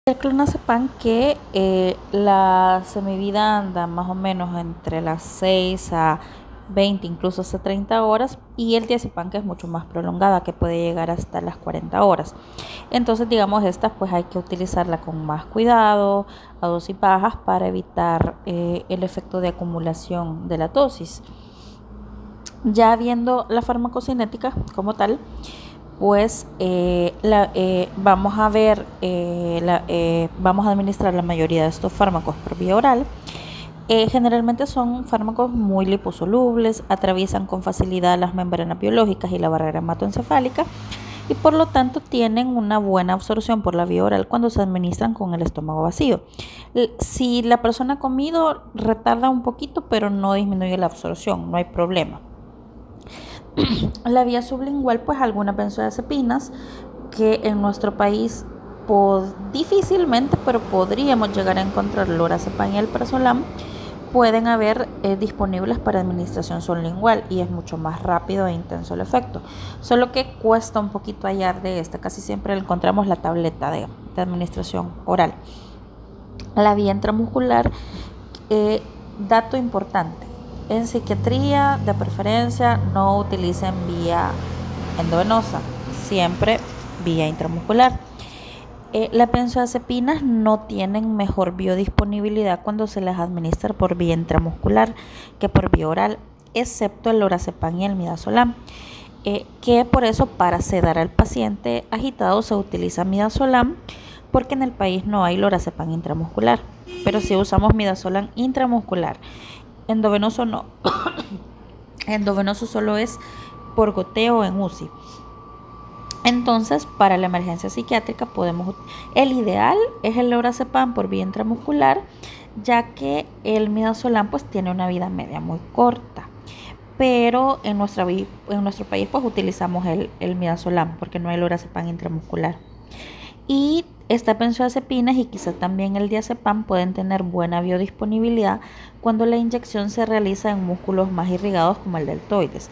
El clonazepam que la semivida anda más o menos entre las 6 a 20, incluso hasta 30 horas, y el diazepam que es mucho más prolongada, que puede llegar hasta las 40 horas. Entonces, digamos, esta pues hay que utilizarla con más cuidado, a dosis bajas, para evitar el efecto de acumulación de la dosis. Ya viendo la farmacocinética como tal, pues vamos a ver, vamos a administrar la mayoría de estos fármacos por vía oral. Generalmente son fármacos muy liposolubles, atraviesan con facilidad las membranas biológicas y la barrera hematoencefálica, y por lo tanto tienen una buena absorción por la vía oral cuando se administran con el estómago vacío. Si la persona ha comido, retarda un poquito, pero no disminuye la absorción, no hay problema. La vía sublingual, pues algunas benzodiazepinas que en nuestro país difícilmente, pero podríamos llegar a encontrar lorazepam y alprazolam, pueden haber disponibles para administración sublingual, y es mucho más rápido e intenso el efecto, solo que cuesta un poquito hallar de casi siempre encontramos la tableta de administración oral. La vía intramuscular, dato importante: en psiquiatría, de preferencia, no utilicen vía endovenosa, siempre vía intramuscular. Las benzodiazepinas no tienen mejor biodisponibilidad cuando se las administra por vía intramuscular que por vía oral, excepto el lorazepam y el midazolam, que por eso para sedar al paciente agitado se utiliza midazolam, porque en el país no hay lorazepam intramuscular, pero si usamos midazolam intramuscular. Endovenoso no. Endovenoso solo es por goteo en UCI. Entonces, para la emergencia psiquiátrica el ideal es el lorazepam por vía intramuscular, ya que el midazolam pues tiene una vida media muy corta. Pero en nuestro país pues utilizamos el midazolam porque no hay lorazepam intramuscular. Y estas benzodiazepinas y quizás también el diazepam pueden tener buena biodisponibilidad cuando la inyección se realiza en músculos más irrigados como el deltoides.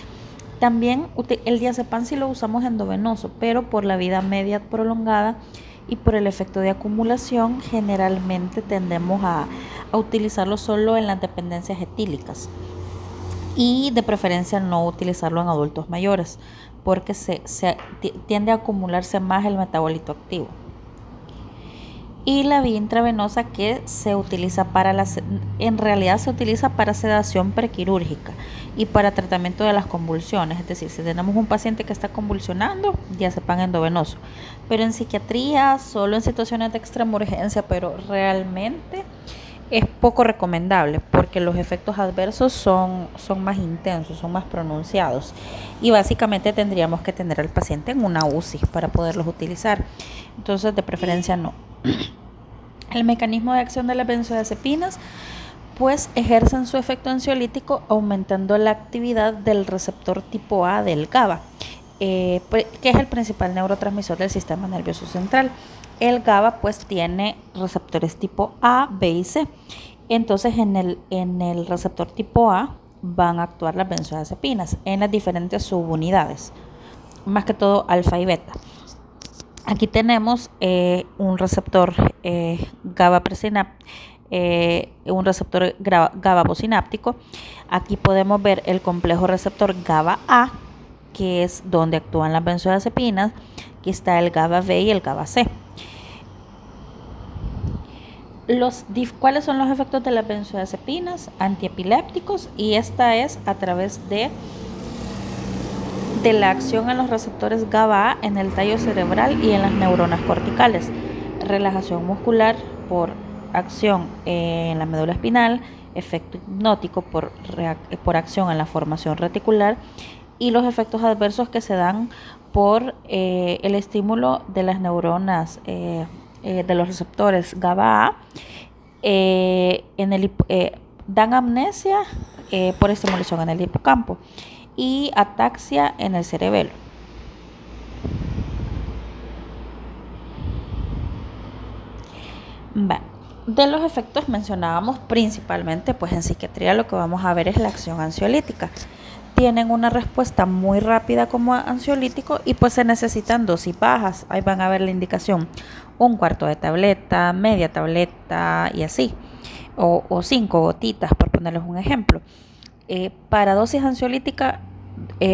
También el diazepam sí lo usamos endovenoso, pero por la vida media prolongada y por el efecto de acumulación, generalmente tendemos a utilizarlo solo en las dependencias etílicas, y de preferencia no utilizarlo en adultos mayores, porque tiende a acumularse más el metabolito activo. Y la vía intravenosa, que se utiliza en realidad se utiliza para sedación prequirúrgica y para tratamiento de las convulsiones. Es decir, si tenemos un paciente que está convulsionando, diazepam endovenoso. Pero en psiquiatría, solo en situaciones de extrema urgencia, pero realmente es poco recomendable porque los efectos adversos son más intensos, son más pronunciados, y básicamente tendríamos que tener al paciente en una UCI para poderlos utilizar. Entonces, de preferencia no. El mecanismo de acción de las benzodiazepinas pues ejercen su efecto ansiolítico aumentando la actividad del receptor tipo A del GABA, que es el principal neurotransmisor del sistema nervioso central. El GABA pues tiene receptores tipo A, B y C. Entonces en el receptor tipo A van a actuar las benzodiazepinas en las diferentes subunidades, más que todo alfa y beta. Aquí tenemos un receptor GABA un receptor GABA posináptico. Aquí podemos ver el complejo receptor GABA A, que es donde actúan las benzodiazepinas. Aquí está el GABA B y el GABA C. ¿Cuáles son los efectos de las benzodiazepinas? Antiepilépticos, y esta es a través de la acción en los receptores GABA A en el tallo cerebral y en las neuronas corticales. Relajación muscular por acción en la médula espinal, efecto hipnótico por acción en la formación reticular, y los efectos adversos que se dan por el estímulo de las neuronas de los receptores GABA A, dan amnesia por estimulación en el hipocampo y ataxia en el cerebelo. De los efectos mencionábamos principalmente, pues en psiquiatría lo que vamos a ver es la acción ansiolítica. tienen una respuesta muy rápida como ansiolítico y pues se necesitan dosis bajas. Ahí van a ver la indicación, un cuarto de tableta, media tableta y así, o 5 gotitas, por ponerles un ejemplo. Para dosis ansiolítica,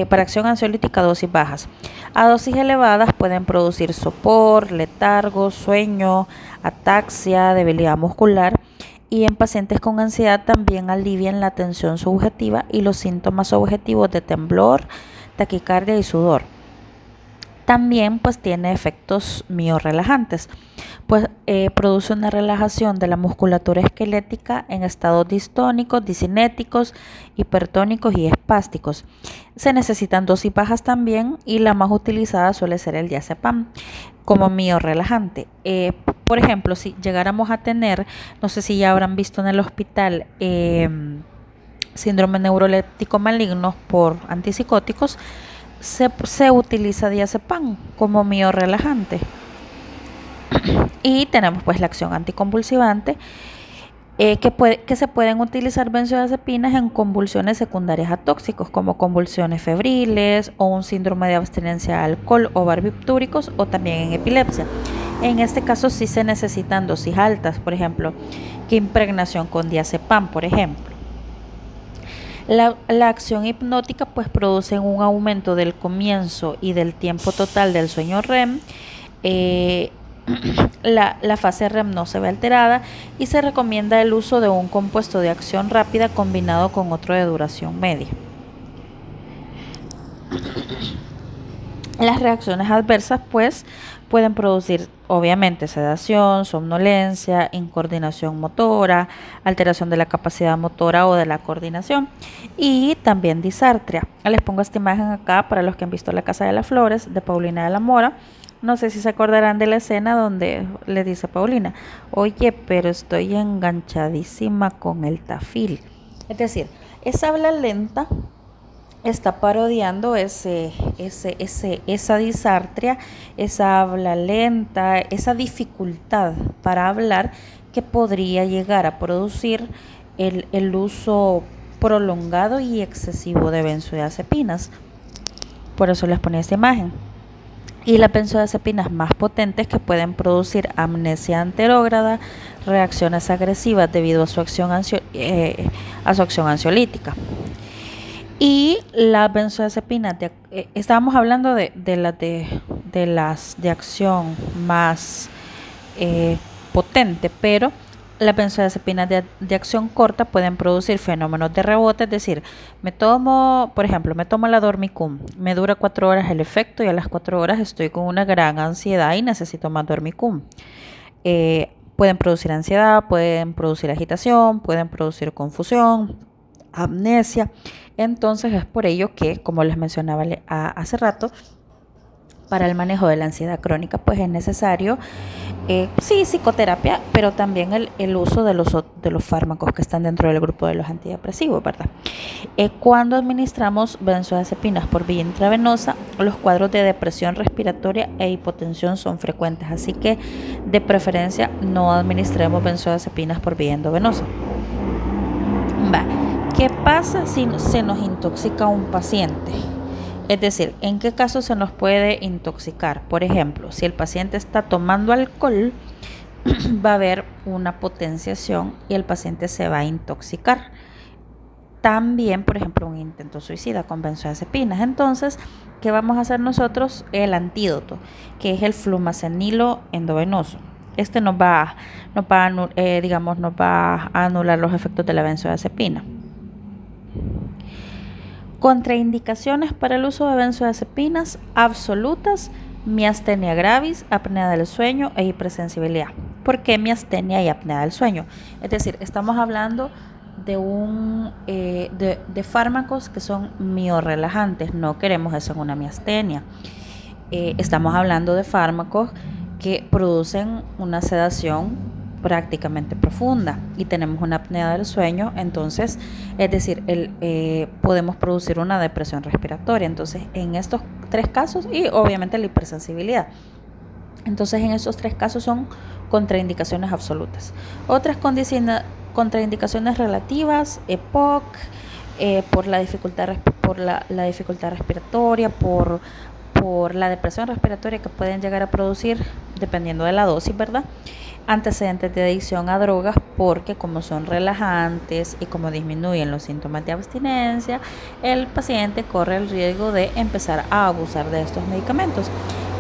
para acción ansiolítica, dosis bajas. A dosis elevadas pueden producir sopor, letargo, sueño, ataxia, debilidad muscular, y en pacientes con ansiedad también alivian la tensión subjetiva y los síntomas objetivos de temblor, taquicardia y sudor. También pues tiene efectos miorelajantes, pues produce una relajación de la musculatura esquelética en estados distónicos, discinéticos, hipertónicos y espásticos. Se necesitan dosis bajas también y la más utilizada suele ser el diazepam como miorelajante. Por ejemplo, si llegáramos a tener, no sé si ya habrán visto en el hospital, síndrome neuroléptico maligno por antipsicóticos, se utiliza diazepam como miorelajante. Y tenemos pues la acción anticonvulsivante, que se pueden utilizar benzodiazepinas en convulsiones secundarias a tóxicos, como convulsiones febriles o un síndrome de abstinencia al alcohol o barbitúricos, o también en epilepsia. En este caso sí se necesitan dosis altas, por ejemplo, que impregnación con diazepam, por ejemplo. La acción hipnótica pues produce un aumento del comienzo y del tiempo total del sueño REM. La fase REM no se ve alterada y se recomienda el uso de un compuesto de acción rápida combinado con otro de duración media. Las reacciones adversas pues pueden producir obviamente sedación, somnolencia, incoordinación motora, alteración de la capacidad motora o de la coordinación, y también disartria. Les pongo esta imagen acá para los que han visto La Casa de las Flores de Paulina de la Mora. No sé si se acordarán de la escena donde le dice a Paulina: oye, pero estoy enganchadísima con el tafil. Es decir, esa habla lenta está parodiando esa disartria, esa habla lenta, esa dificultad para hablar que podría llegar a producir el uso prolongado y excesivo de benzodiazepinas. Por eso les ponía esta imagen. Y las benzodiazepinas más potentes, que pueden producir amnesia anterógrada, reacciones agresivas debido a su acción ansiolítica. Y las benzodiazepinas, estábamos hablando de las de acción más potente, pero las benzodiazepinas de acción corta pueden producir fenómenos de rebote, es decir, por ejemplo, me tomo la Dormicum, me dura 4 horas el efecto y a las 4 horas estoy con una gran ansiedad y necesito más Dormicum. Pueden producir ansiedad, pueden producir agitación, pueden producir confusión, amnesia. Entonces es por ello que, como les mencionaba hace rato, para el manejo de la ansiedad crónica pues es necesario sí, psicoterapia, pero también el uso de los fármacos que están dentro del grupo de los antidepresivos, ¿verdad? Cuando administramos benzodiazepinas por vía intravenosa, los cuadros de depresión respiratoria e hipotensión son frecuentes, así que de preferencia no administremos benzodiazepinas por vía endovenosa. ¿Qué pasa si se nos intoxica un paciente? Es decir, ¿en qué caso se nos puede intoxicar? Por ejemplo, si el paciente está tomando alcohol, va a haber una potenciación y el paciente se va a intoxicar. También, por ejemplo, un intento suicida con benzodiazepinas. Entonces, ¿qué vamos a hacer nosotros? El antídoto, que es el flumacenilo endovenoso. Este nos va a anular los efectos de la benzodiazepina. Contraindicaciones para el uso de benzodiazepinas absolutas: miastenia gravis, apnea del sueño e hipersensibilidad. ¿Por qué miastenia y apnea del sueño? Es decir, estamos hablando de fármacos que son miorelajantes. No queremos eso en una miastenia. Estamos hablando de fármacos que producen una sedación prácticamente profunda y tenemos una apnea del sueño. Entonces, es decir, podemos producir una depresión respiratoria. Entonces, en estos 3 casos, y obviamente la hipersensibilidad, entonces en esos 3 casos son contraindicaciones absolutas. Otras contraindicaciones relativas: EPOC, por la dificultad por la dificultad respiratoria, por la depresión respiratoria que pueden llegar a producir dependiendo de la dosis, ¿verdad? Antecedentes de adicción a drogas, porque como son relajantes y como disminuyen los síntomas de abstinencia, el paciente corre el riesgo de empezar a abusar de estos medicamentos.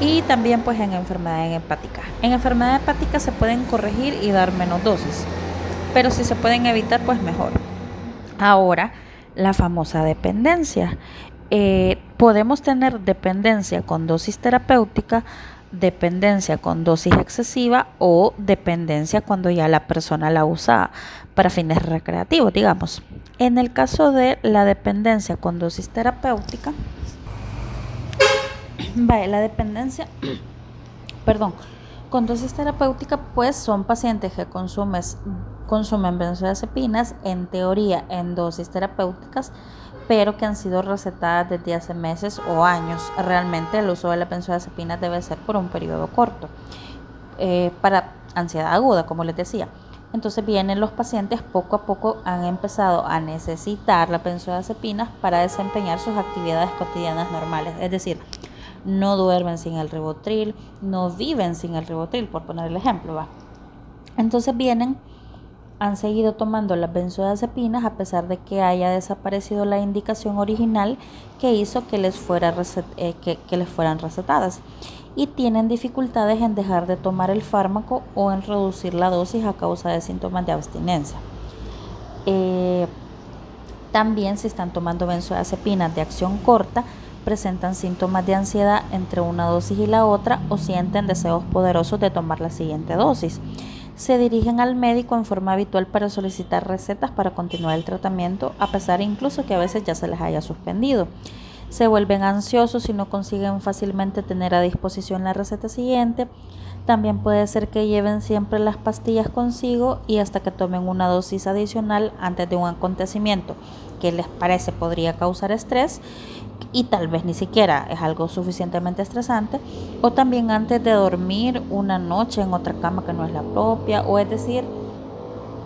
Y también pues en enfermedades hepáticas. En enfermedades hepáticas se pueden corregir y dar menos dosis, pero si se pueden evitar pues mejor. Ahora, la famosa dependencia. Podemos tener dependencia con dosis terapéutica, dependencia con dosis excesiva o dependencia cuando ya la persona la usa para fines recreativos, digamos. En el caso de la dependencia con dosis terapéutica, la dependencia, perdón, con dosis terapéutica pues son pacientes que consumen benzodiazepinas en teoría en dosis terapéuticas, pero que han sido recetadas desde hace meses o años. Realmente el uso de la benzodiazepina debe ser por un periodo corto, para ansiedad aguda, como les decía. Entonces vienen los pacientes, poco a poco han empezado a necesitar las benzodiazepinas para desempeñar sus actividades cotidianas normales, es decir, no duermen sin el Rivotril, no viven sin el Rivotril, por poner el ejemplo, ¿va? Entonces han seguido tomando las benzodiazepinas a pesar de que haya desaparecido la indicación original que hizo que les fueran recetadas, y tienen dificultades en dejar de tomar el fármaco o en reducir la dosis a causa de síntomas de abstinencia. También si están tomando benzodiazepinas de acción corta, presentan síntomas de ansiedad entre una dosis y la otra o sienten deseos poderosos de tomar la siguiente dosis. Se dirigen al médico en forma habitual para solicitar recetas para continuar el tratamiento, a pesar incluso que a veces ya se les haya suspendido. Se vuelven ansiosos y no consiguen fácilmente tener a disposición la receta siguiente. También puede ser que lleven siempre las pastillas consigo y hasta que tomen una dosis adicional antes de un acontecimiento que les parece podría causar estrés, y tal vez ni siquiera es algo suficientemente estresante, o también antes de dormir una noche en otra cama que no es la propia, o es decir,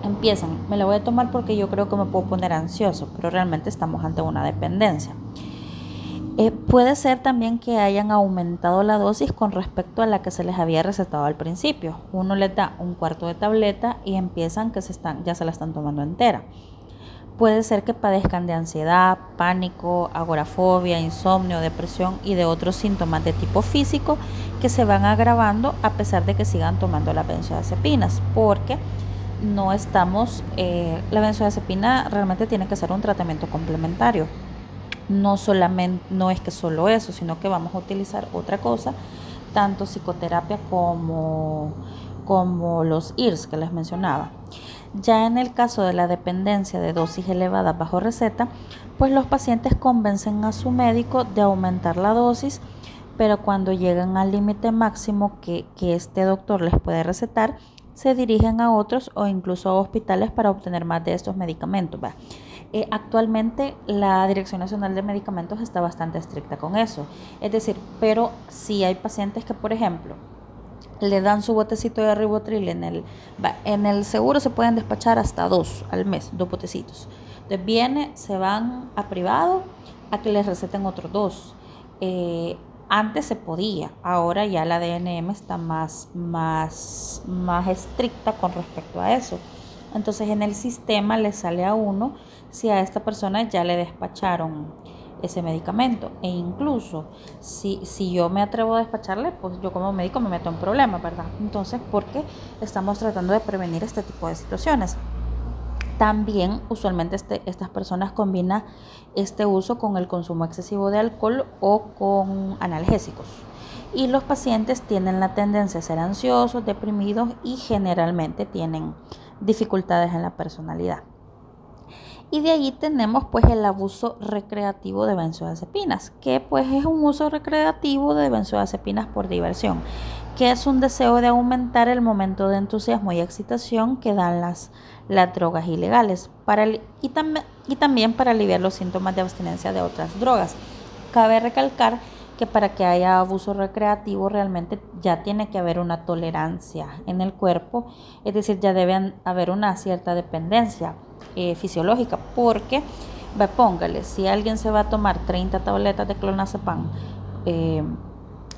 empiezan, me la voy a tomar porque yo creo que me puedo poner ansioso, pero realmente estamos ante una dependencia. Puede ser también que hayan aumentado la dosis con respecto a la que se les había recetado al principio. Uno les da un cuarto de tableta y empiezan que ya se la están tomando entera. Puede ser que padezcan de ansiedad, pánico, agorafobia, insomnio, depresión y de otros síntomas de tipo físico que se van agravando a pesar de que sigan tomando las benzodiazepinas, porque la benzodiazepina realmente tiene que ser un tratamiento complementario. No es que solo eso, sino que vamos a utilizar otra cosa, tanto psicoterapia como los IRS que les mencionaba. Ya en el caso de la dependencia de dosis elevadas bajo receta, pues los pacientes convencen a su médico de aumentar la dosis, pero cuando llegan al límite máximo que este doctor les puede recetar, se dirigen a otros o incluso a hospitales para obtener más de estos medicamentos. Actualmente la Dirección Nacional de Medicamentos está bastante estricta con eso, es decir, pero si hay pacientes que, por ejemplo, le dan su botecito de Rivotril, en el seguro se pueden despachar hasta 2 al mes, 2 botecitos. Entonces se van a privado a que les receten otros 2. Antes se podía, ahora ya la DNM está más estricta con respecto a eso. Entonces en el sistema le sale a uno si a esta persona ya le despacharon ese medicamento, e incluso si yo me atrevo a despacharle, pues yo como médico me meto en problemas, ¿verdad? Entonces, porque estamos tratando de prevenir este tipo de situaciones. También usualmente estas personas combinan este uso con el consumo excesivo de alcohol o con analgésicos, y los pacientes tienen la tendencia a ser ansiosos, deprimidos y generalmente tienen dificultades en la personalidad. Y de ahí tenemos pues el abuso recreativo de benzodiazepinas, que pues es un uso recreativo de benzodiazepinas por diversión, que es un deseo de aumentar el momento de entusiasmo y excitación que dan las drogas ilegales y también para aliviar los síntomas de abstinencia de otras drogas. Cabe recalcar que para que haya abuso recreativo realmente ya tiene que haber una tolerancia en el cuerpo, es decir, ya debe haber una cierta dependencia fisiológica, porque Póngale, si alguien se va a tomar 30 tabletas de clonazepam eh,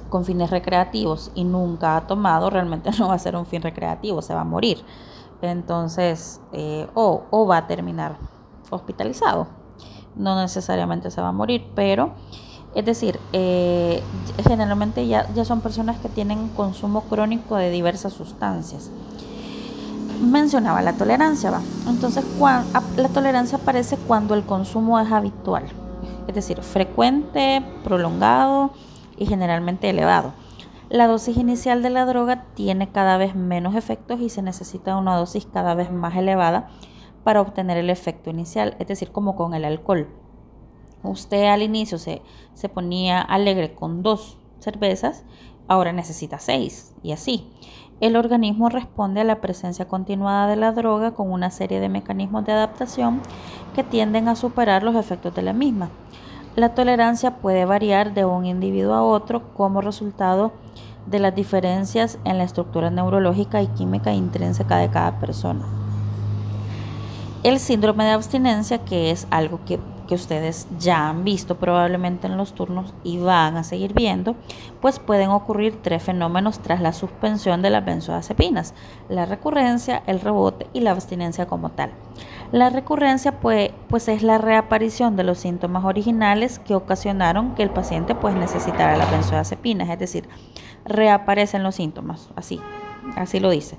con fines recreativos y nunca ha tomado, realmente no va a ser un fin recreativo, se va a morir. Entonces, o va a terminar hospitalizado. No necesariamente se va a morir, pero es decir, generalmente ya son personas que tienen consumo crónico de diversas sustancias. Mencionaba la tolerancia, ¿va? Entonces, la tolerancia aparece cuando el consumo es habitual, es decir, frecuente, prolongado y generalmente elevado. La dosis inicial de la droga tiene cada vez menos efectos y se necesita una dosis cada vez más elevada para obtener el efecto inicial, es decir, como con el alcohol. Usted al inicio se ponía alegre con 2 cervezas, ahora necesita 6 y así. El organismo responde a la presencia continuada de la droga con una serie de mecanismos de adaptación que tienden a superar los efectos de la misma. La tolerancia puede variar de un individuo a otro como resultado de las diferencias en la estructura neurológica y química intrínseca de cada persona. El síndrome de abstinencia, que es algo que ustedes ya han visto probablemente en los turnos y van a seguir viendo, pues pueden ocurrir 3 fenómenos tras la suspensión de las benzodiazepinas: la recurrencia, el rebote y la abstinencia como tal. La recurrencia pues es la reaparición de los síntomas originales que ocasionaron que el paciente pues necesitara las benzodiazepinas, es decir, reaparecen los síntomas, así lo dice.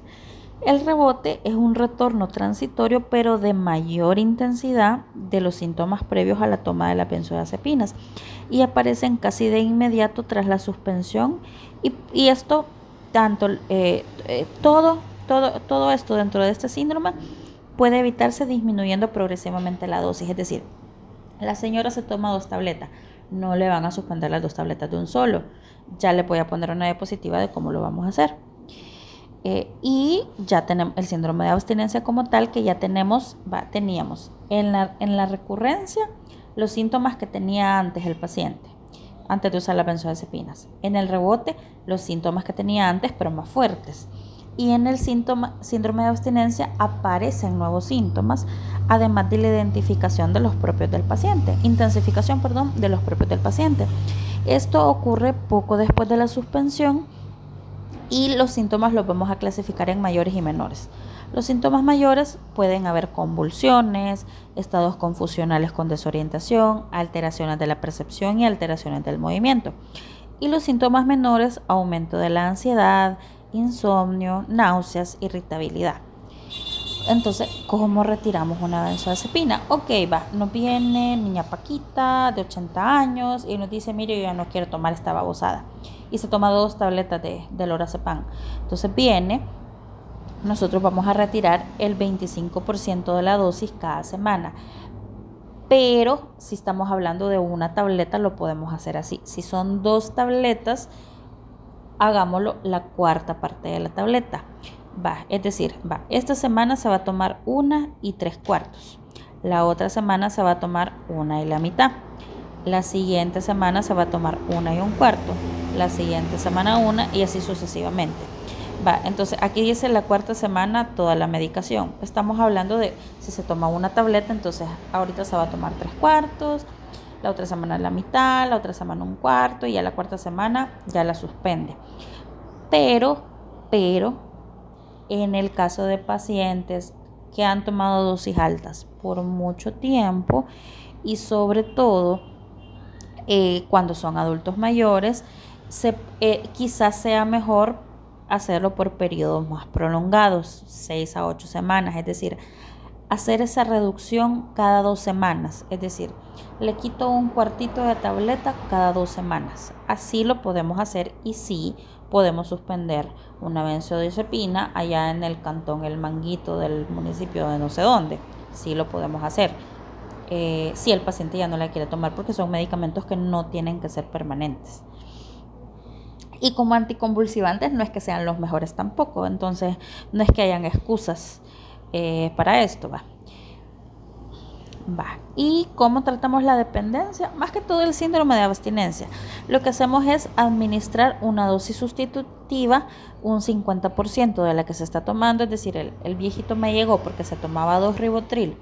El rebote es un retorno transitorio pero de mayor intensidad de los síntomas previos a la toma de las benzodiazepinas y aparecen casi de inmediato tras la suspensión y esto tanto todo esto dentro de este síndrome puede evitarse disminuyendo progresivamente la dosis, es decir, la señora se toma 2 tabletas, no le van a suspender las 2 tabletas de un solo, ya le voy a poner una diapositiva de cómo lo vamos a hacer. Y ya tenemos el síndrome de abstinencia como tal, que ya teníamos en la recurrencia los síntomas que tenía antes el paciente, antes de usar las benzodiazepinas. En el rebote, los síntomas que tenía antes, pero más fuertes. Y en el síndrome de abstinencia aparecen nuevos síntomas, además de la identificación de los propios del paciente, intensificación, de los propios del paciente. Esto ocurre poco después de la suspensión y los síntomas los vamos a clasificar en mayores y menores. Los síntomas mayores pueden haber convulsiones, estados confusionales con desorientación, alteraciones de la percepción y alteraciones del movimiento. Y los síntomas menores, aumento de la ansiedad, insomnio, náuseas, irritabilidad. Entonces, ¿cómo retiramos una benzodiazepina? Ok, nos viene niña Paquita de 80 años y nos dice, mire, yo ya no quiero tomar esta babosada. Y se toma 2 tabletas de lorazepam. Entonces nosotros vamos a retirar el 25% de la dosis cada semana. Pero si estamos hablando de una tableta, lo podemos hacer así. Si son 2 tabletas, hagámoslo la 1/4 parte de la tableta. Es decir, esta semana se va a tomar 1 3/4. La otra semana se va a tomar 1 1/2. La siguiente semana se va a tomar 1 1/4. La siguiente semana 1 y así sucesivamente. Entonces aquí dice la 4ª semana toda la medicación. Estamos hablando de si se toma una tableta, entonces ahorita se va a tomar 3/4, la otra semana la mitad, la otra semana 1/4 y ya la 4ª semana ya la suspende. Pero en el caso de pacientes que han tomado dosis altas por mucho tiempo y sobre todo cuando son adultos mayores, quizás sea mejor hacerlo por periodos más prolongados, 6 a 8 semanas, es decir, hacer esa reducción cada 2 semanas, es decir, le quito 1/4 de tableta cada 2 semanas. Así lo podemos hacer y sí podemos suspender una benzodiazepina allá en el cantón El Manguito del municipio de no sé dónde. Sí lo podemos hacer. Si el paciente ya no la quiere tomar, porque son medicamentos que no tienen que ser permanentes. Y como anticonvulsivantes no es que sean los mejores tampoco, entonces no es que hayan excusas para esto. Va. ¿Y cómo tratamos la dependencia? Más que todo el síndrome de abstinencia. Lo que hacemos es administrar una dosis sustitutiva, un 50% de la que se está tomando, es decir, el viejito me llegó porque se tomaba 2 ribotril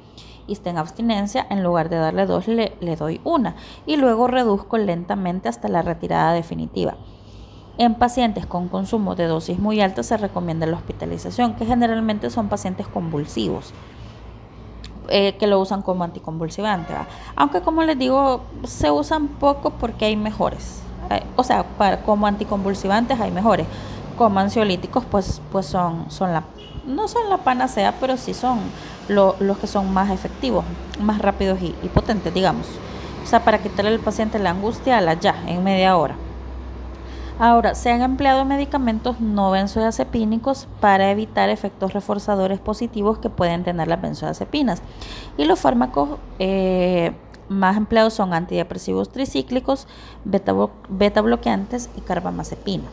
y está en abstinencia, en lugar de darle 2 le doy una y luego reduzco lentamente hasta la retirada definitiva. En pacientes con consumo de dosis muy altas se recomienda la hospitalización, que generalmente son pacientes convulsivos. Que lo usan como anticonvulsivante, ¿va? Aunque como les digo, se usan poco porque hay mejores. O sea, como anticonvulsivantes hay mejores. Como ansiolíticos, pues no son la panacea, pero sí son los que son más efectivos, más rápidos y potentes, digamos. O sea, para quitarle al paciente la angustia, ya, en media hora. Ahora, se han empleado medicamentos no benzodiazepínicos para evitar efectos reforzadores positivos que pueden tener las benzodiazepinas. Y los fármacos más empleados son antidepresivos tricíclicos, beta bloqueantes y carbamazepina.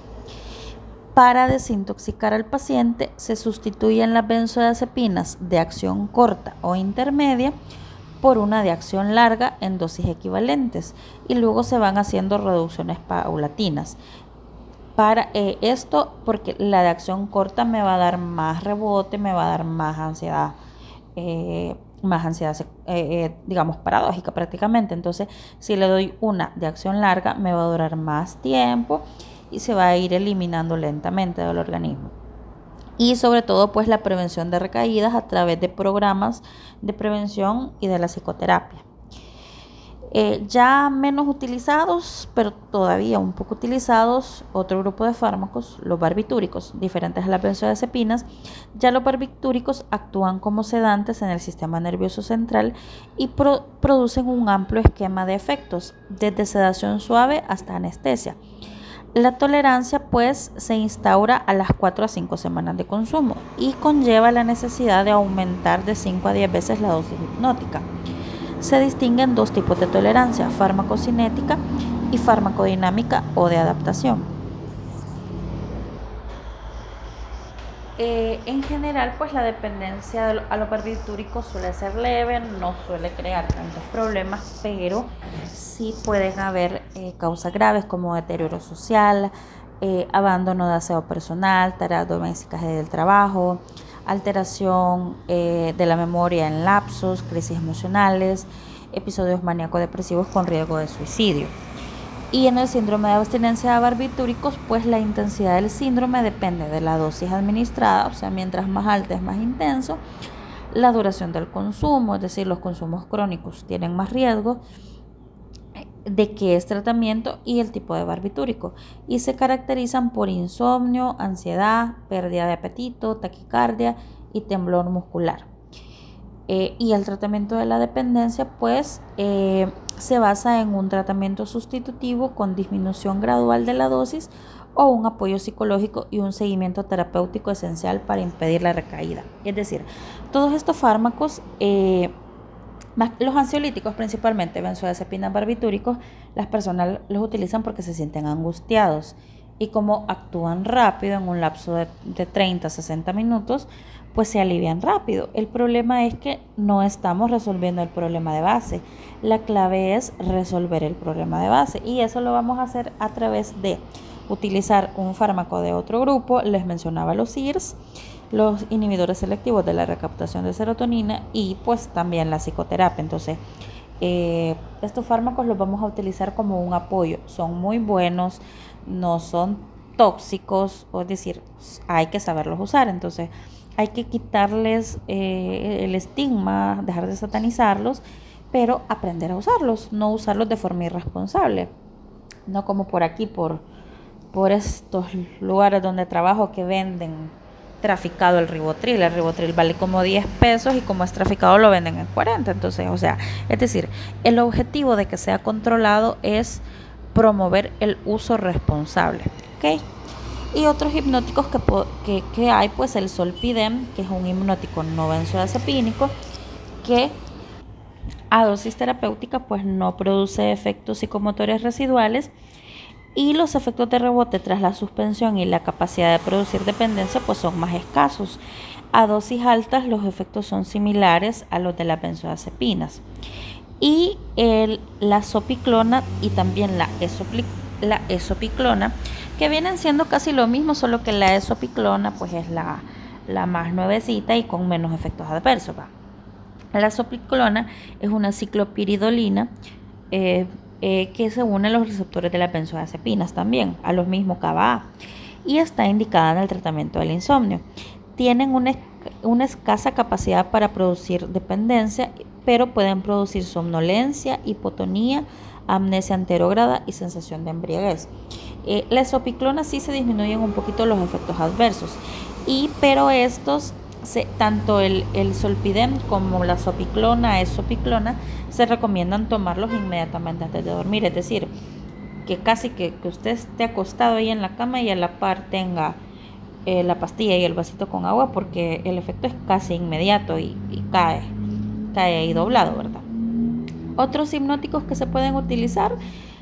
Para desintoxicar al paciente se sustituyen las benzodiazepinas de acción corta o intermedia por una de acción larga en dosis equivalentes y luego se van haciendo reducciones paulatinas. Para esto, porque la de acción corta me va a dar más rebote, me va a dar más ansiedad, digamos, paradójica prácticamente. Entonces, si le doy una de acción larga, me va a durar más tiempo y se va a ir eliminando lentamente del organismo. Y sobre todo, pues la prevención de recaídas a través de programas de prevención y de la psicoterapia. Ya menos utilizados, pero todavía un poco utilizados, otro grupo de fármacos, los barbitúricos, diferentes a las benzodiazepinas. Ya los barbitúricos actúan como sedantes en el sistema nervioso central y producen un amplio esquema de efectos, desde sedación suave hasta anestesia. La tolerancia pues se instaura a las 4 a 5 semanas de consumo y conlleva la necesidad de aumentar de 5 a 10 veces la dosis hipnótica. Se distinguen dos tipos de tolerancia, farmacocinética y farmacodinámica o de adaptación. En general, pues la dependencia a los barbitúricos suele ser leve, no suele crear tantos problemas, pero sí pueden haber causas graves como deterioro social, abandono de aseo personal, tareas domésticas del trabajo, alteración de la memoria en lapsos, crisis emocionales, episodios maníaco-depresivos con riesgo de suicidio. Y en el síndrome de abstinencia de barbitúricos, pues la intensidad del síndrome depende de la dosis administrada, o sea, mientras más alta es más intenso, la duración del consumo, es decir, los consumos crónicos tienen más riesgo de qué es tratamiento y el tipo de barbitúrico, y se caracterizan por insomnio, ansiedad, pérdida de apetito, taquicardia y temblor muscular. Y el tratamiento de la dependencia pues se basa en un tratamiento sustitutivo con disminución gradual de la dosis o un apoyo psicológico y un seguimiento terapéutico esencial para impedir la recaída. Es decir, todos estos fármacos, los ansiolíticos principalmente, benzodiazepinas, barbitúricos, las personas los utilizan porque se sienten angustiados y como actúan rápido en un lapso de 30 a 60 minutos, pues se alivian rápido. El problema es que no estamos resolviendo el problema de base. La clave es resolver el problema de base y eso lo vamos a hacer a través de utilizar un fármaco de otro grupo. Les mencionaba los IRS, los inhibidores selectivos de la recaptación de serotonina y pues también la psicoterapia. Entonces, estos fármacos los vamos a utilizar como un apoyo. Son muy buenos, no son tóxicos, es decir, hay que saberlos usar. Entonces, hay que quitarles el estigma, dejar de satanizarlos, pero aprender a usarlos, no usarlos de forma irresponsable. No como por aquí, por estos lugares donde trabajo que venden traficado el ribotril. El ribotril vale como 10 pesos y como es traficado lo venden en 40. Entonces, o sea, es decir, el objetivo de que sea controlado es promover el uso responsable. ¿Ok? Y otros hipnóticos que hay, pues el Zolpidem, que es un hipnótico no benzodiazepínico, que a dosis terapéutica pues no produce efectos psicomotores residuales y los efectos de rebote tras la suspensión y la capacidad de producir dependencia pues son más escasos. A dosis altas los efectos son similares a los de las benzodiazepinas. Y la zopiclona y también la esopiclona, que vienen siendo casi lo mismo, solo que la esopiclona pues es la más nuevecita y con menos efectos adversos. La zopiclona es una ciclopiridolina que se une a los receptores de las benzodiazepinas también, a los mismos GABA, y está indicada en el tratamiento del insomnio. Tienen una escasa capacidad para producir dependencia, pero pueden producir somnolencia, hipotonía, amnesia anterógrada y sensación de embriaguez. La esopiclona sí se disminuyen un poquito los efectos adversos, pero estos, tanto el zolpidem como la zopiclona, esopiclona, se recomiendan tomarlos inmediatamente antes de dormir, es decir, que casi que usted esté acostado ahí en la cama y a la par tenga la pastilla y el vasito con agua, porque el efecto es casi inmediato y cae ahí doblado, ¿verdad? Otros hipnóticos que se pueden utilizar,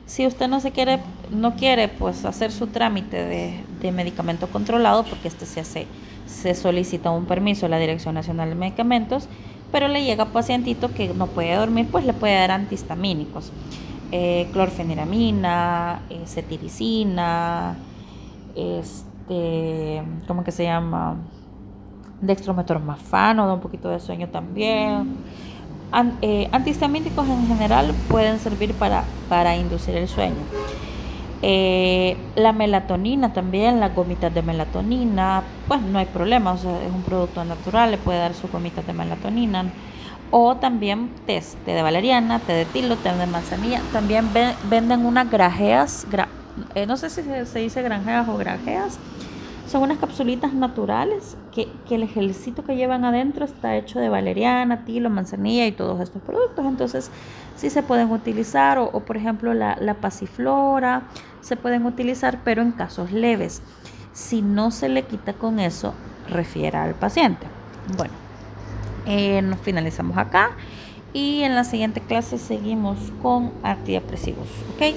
si usted no quiere pues hacer su trámite de medicamento controlado, porque se solicita un permiso a la Dirección Nacional de Medicamentos, pero le llega pacientito que no puede dormir, pues le puede dar antihistamínicos, clorfeniramina, cetiricina, ¿cómo que se llama? Dextrometormafano, da un poquito de sueño también. Antihistamínicos en general pueden servir para inducir el sueño. La melatonina también, las gomitas de melatonina, pues no hay problema, o sea, es un producto natural, le puede dar sus gomitas de melatonina. O también té de valeriana, té de tilo, té de manzanilla. También venden unas grajeas, no sé si se dice granjeas o grajeas. Son unas capsulitas naturales que el gelcito que llevan adentro está hecho de valeriana, tilo, manzanilla y todos estos productos. Entonces sí se pueden utilizar, o por ejemplo la pasiflora se pueden utilizar, pero en casos leves. Si no se le quita con eso, refiera al paciente. Bueno, nos finalizamos acá y en la siguiente clase seguimos con antidepresivos, ¿ok?